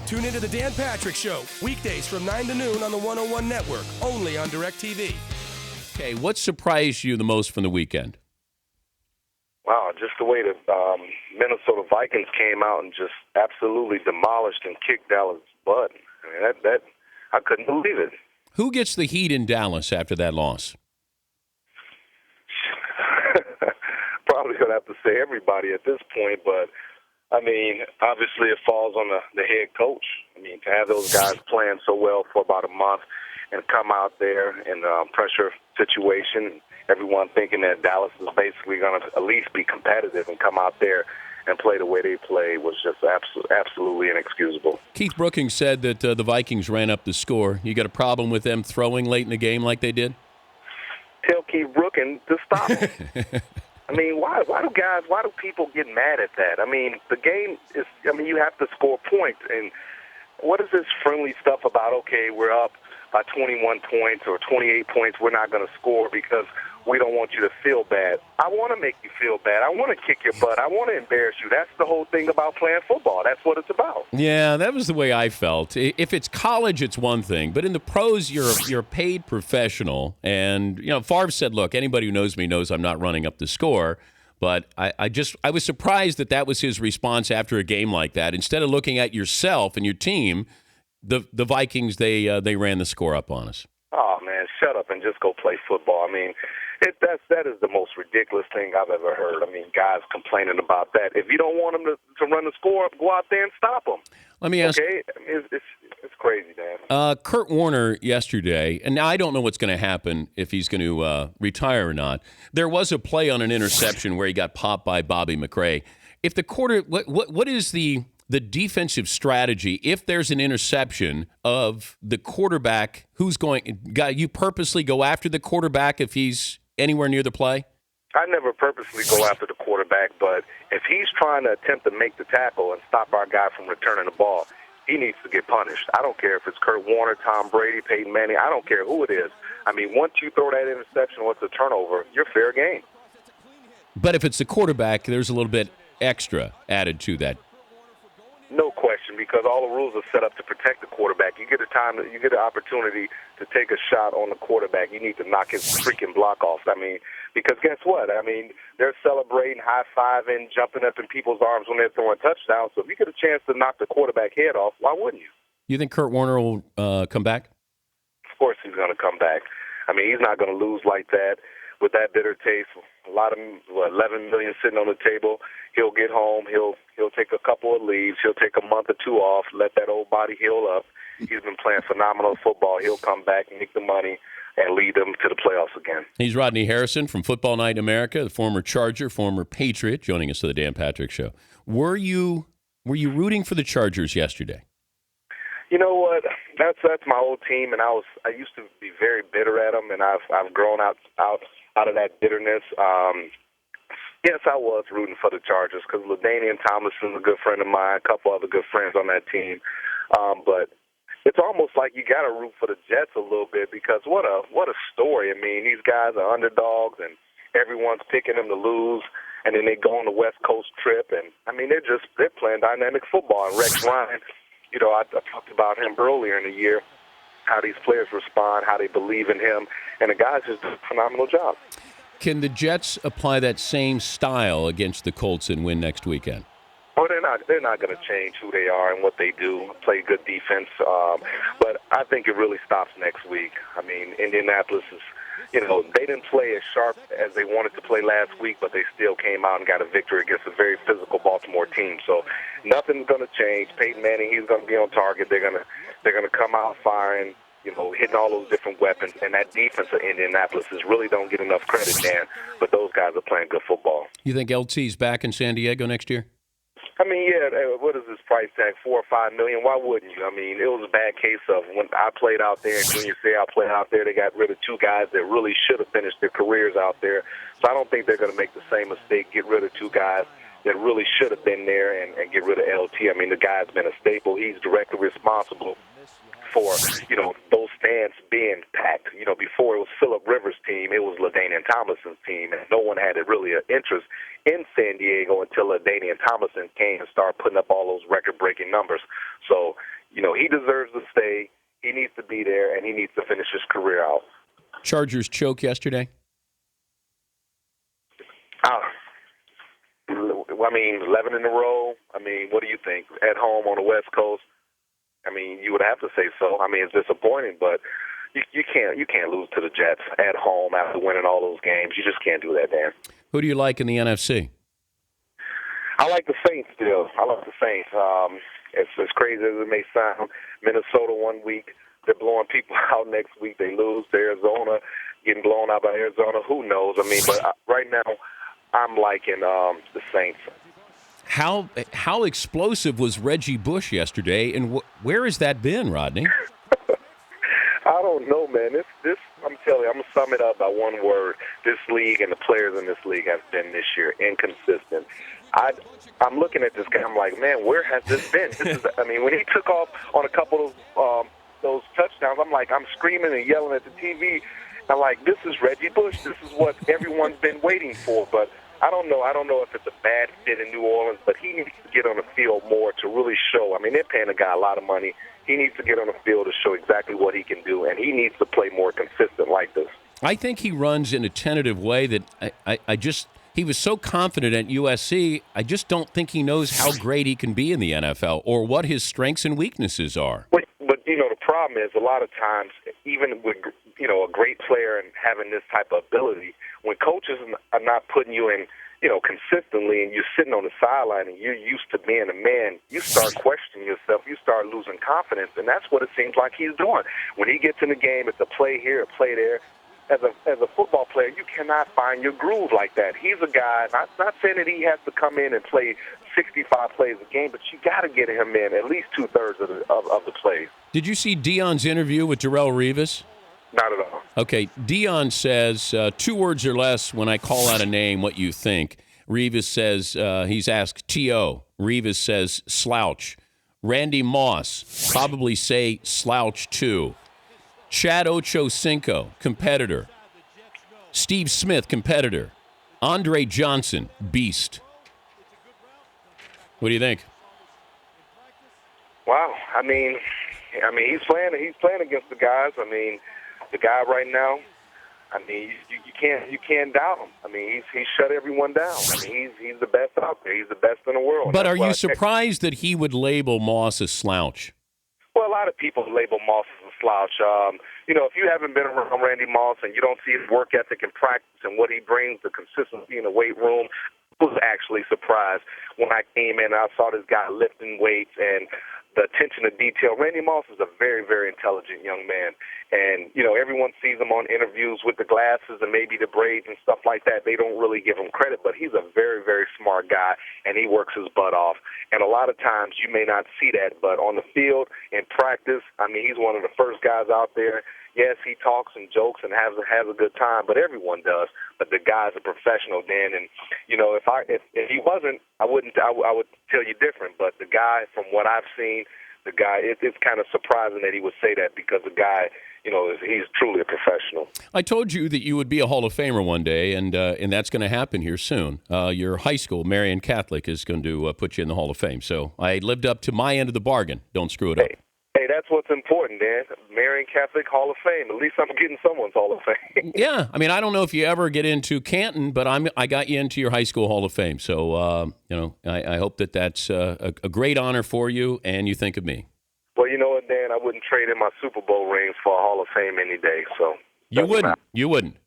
Tune into the Dan Patrick Show, weekdays from 9 to noon on the 101 Network, only on DirecTV. Okay, what surprised you the most from the weekend? Wow, just the way the Minnesota Vikings came out and just absolutely demolished and kicked Dallas' butt. I mean, that I couldn't believe it. Who gets the heat in Dallas after that loss? Probably going to have to say everybody at this point, but, I mean, obviously it falls on the head coach. I mean, to have those guys playing so well for about a month and come out there in a pressure situation, everyone thinking that Dallas is basically going to at least be competitive and come out there and play the way they play was just absolutely inexcusable. Keith Brookings said that the Vikings ran up the score. You got a problem with them throwing late in the game like they did? Tell Keith Brookings to stop. I mean, why do people get mad at that? I mean, the game is, you have to score points. And what is this friendly stuff about, okay, we're up by 21 points or 28 points, we're not going to score because we don't want you to feel bad. I want to make you feel bad. I want to kick your butt. I want to embarrass you. That's the whole thing about playing football. That's what it's about. Yeah, that was the way I felt. If it's college, it's one thing, but in the pros, you're a paid professional. And Favre said, "Look, anybody who knows me knows I'm not running up the score." But I was surprised that was his response after a game like that. Instead of looking at yourself and your team, the Vikings they ran the score up on us. Oh man, shut up and just go play football. I mean, that is the most ridiculous thing I've ever heard. I mean, guys complaining about that. If you don't want them to run the score up, go out there and stop them. Let me ask. Okay, I mean, it's crazy, man. Kurt Warner yesterday, and now I don't know what's going to happen if he's going to retire or not. There was a play on an interception where he got popped by Bobby McRae. If the what is the defensive strategy if there's an interception of the quarterback who's you purposely go after the quarterback if he's anywhere near the play? I never purposely go after the quarterback, but if he's trying to attempt to make the tackle and stop our guy from returning the ball, he needs to get punished. I don't care if it's Kurt Warner, Tom Brady, Peyton Manning. I don't care who it is. I mean, once you throw that interception, once it's a turnover, you're fair game. But if it's the quarterback, there's a little bit extra added to that. No question, because all the rules are set up to protect the quarterback. You get an opportunity to take a shot on the quarterback. You need to knock his freaking block off. I mean, because guess what? I mean, they're celebrating, high-fiving, jumping up in people's arms when they're throwing touchdowns. So if you get a chance to knock the quarterback head off, why wouldn't you? You think Kurt Warner will come back? Of course he's going to come back. I mean, he's not going to lose like that with that bitter taste. A lot of $11 million sitting on the table. He'll get home. He'll take a couple of leaves. He'll take a month or two off, let that old body heal up. He's been playing phenomenal football. He'll come back, make the money, and lead them to the playoffs again. He's Rodney Harrison from Football Night in America, the former Charger, former Patriot, joining us to the Dan Patrick Show. Were you rooting for the Chargers yesterday? You know what? That's my old team, and I used to be very bitter at them, and I've grown out of that bitterness. Yes, I was rooting for the Chargers because LaDainian Tomlinson's a good friend of mine, a couple other good friends on that team. But it's almost like you got to root for the Jets a little bit because what a story. I mean, these guys are underdogs, and everyone's picking them to lose, and then they go on the West Coast trip, and I mean they're playing dynamic football. And Rex Ryan, I talked about him earlier in the year, how these players respond, how they believe in him, and the guys just do a phenomenal job. Can the Jets apply that same style against the Colts and win next weekend? Oh, they're not going to change who they are and what they do, play good defense. But I think it really stops next week. I mean, Indianapolis is, they didn't play as sharp as they wanted to play last week, but they still came out and got a victory against a very physical Baltimore team. So nothing's going to change. Peyton Manning, he's going to be on target. They're going to come out firing, hitting all those different weapons. And that defense of Indianapolis really don't get enough credit, Dan. But those guys are playing good football. You think LT's back in San Diego next year? I mean, yeah, what is this price tag, $4 or $5 million? Why wouldn't you? I mean, it was a bad case of when I played out there and Junior Seau played out there, they got rid of two guys that really should have finished their careers out there. So I don't think they're going to make the same mistake, get rid of two guys that really should have been there and get rid of LT. I mean, the guy's been a staple. He's directly responsible for, those stands being packed. Before it was Phillip Rivers' team, it was LaDainian Tomlinson's team, and no one had really an interest in San Diego until LaDainian Tomlinson came and started putting up all those record-breaking numbers. So, he deserves to stay. He needs to be there, and he needs to finish his career out. Chargers choke yesterday? I mean, 11 in a row. I mean, what do you think? At home on the West Coast, I mean, you would have to say so. I mean, it's disappointing, but you can't lose to the Jets at home after winning all those games. You just can't do that, Dan. Who do you like in the NFC? I like the Saints still. I like the Saints. It's as crazy as it may sound. Minnesota 1 week, they're blowing people out. Next week they lose to Arizona, getting blown out by Arizona. Who knows? I mean, but right now I'm liking the Saints. How explosive was Reggie Bush yesterday, and where has that been, Rodney? I don't know, man. This I'm telling you, I'm gonna sum it up by one word. This league and the players in this league have been this year inconsistent. I'm looking at this guy. I'm like, man, where has this been? I mean, when he took off on a couple of those touchdowns, I'm screaming and yelling at the TV. I'm like, this is Reggie Bush. This is what everyone's been waiting for. But I don't know. I don't know if it's a bad fit in New Orleans, but he needs to get on the field more to really show. I mean, they're paying the guy a lot of money. He needs to get on the field to show exactly what he can do, and he needs to play more consistent like this. I think he runs in a tentative way that he was so confident at USC, I just don't think he knows how great he can be in the NFL or what his strengths and weaknesses are. But the problem is a lot of times, even with a great player and having this type of ability, when coaches are not putting you in consistently, and you're sitting on the sideline and you're used to being a man, you start questioning yourself, you start losing confidence, and that's what it seems like he's doing. When he gets in the game, it's a play here, a play there. As a football player, you cannot find your groove like that. He's a guy, not saying that he has to come in and play 65 plays a game, but you got to get him in at least two-thirds of the plays. Did you see Deion's interview with Darrelle Revis? Not at all. Okay, Deion says 2 words or less when I call out a name, what you think. Revis says, he's asked T.O. Revis says slouch. Randy Moss, probably say slouch too. Chad Ochocinco, competitor. Steve Smith, competitor. Andre Johnson, beast. What do you think? Wow, I mean, he's playing against the guys. I mean, the guy right now, I mean, you can't doubt him. I mean, he's shut everyone down. I mean, he's the best out there. He's the best in the world. But are you surprised that he would label Moss a slouch? Well, a lot of people label Moss as a slouch. If you haven't been around Randy Moss and you don't see his work ethic in practice and what he brings, the consistency in the weight room, I was actually surprised when I came in and I saw this guy lifting weights and the attention to detail. Randy Moss is a very, very intelligent young man. And, everyone sees him on interviews with the glasses and maybe the braids and stuff like that. They don't really give him credit, but he's a very, very smart guy, and he works his butt off. And a lot of times you may not see that, but on the field, in practice, I mean, he's one of the first guys out there. Yes, he talks and jokes and has a good time, but everyone does. But the guy's a professional, Dan. And if he wasn't, I would tell you different. But the guy, from what I've seen, it's kind of surprising that he would say that because the guy, he's truly a professional. I told you that you would be a Hall of Famer one day, and that's going to happen here soon. Your high school, Marian Catholic, is going to put you in the Hall of Fame. So I lived up to my end of the bargain. Don't screw it up. Hey, that's what's important, Dan. Marian Catholic Hall of Fame. At least I'm getting someone's Hall of Fame. Yeah. I mean, I don't know if you ever get into Canton, but I got you into your high school Hall of Fame. So, I hope that's a great honor for you, and you think of me. Well, you know what, Dan? I wouldn't trade in my Super Bowl rings for a Hall of Fame any day. So You wouldn't?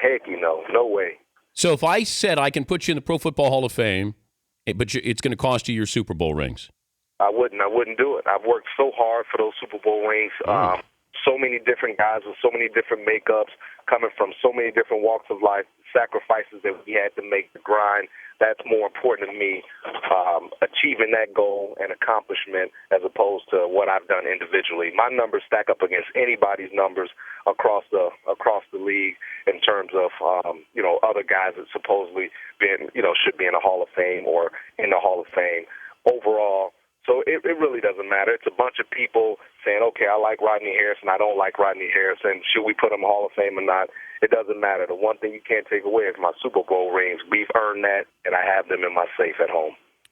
Heck, no way. So if I said I can put you in the Pro Football Hall of Fame, but it's going to cost you your Super Bowl rings. I wouldn't do it. I've worked so hard for those Super Bowl rings. So many different guys with so many different makeups, coming from so many different walks of life, sacrifices that we had to make, the grind. That's more important to me, achieving that goal and accomplishment as opposed to what I've done individually. My numbers stack up against anybody's numbers across the league in terms of other guys that supposedly should be in the Hall of Fame or in the Hall of Fame overall. So it really doesn't matter. It's a bunch of people saying, okay, I like Rodney Harrison, I don't like Rodney Harrison. Should we put him in the Hall of Fame or not? It doesn't matter. The one thing you can't take away is my Super Bowl rings. We've earned that, and I have them in my safe at home.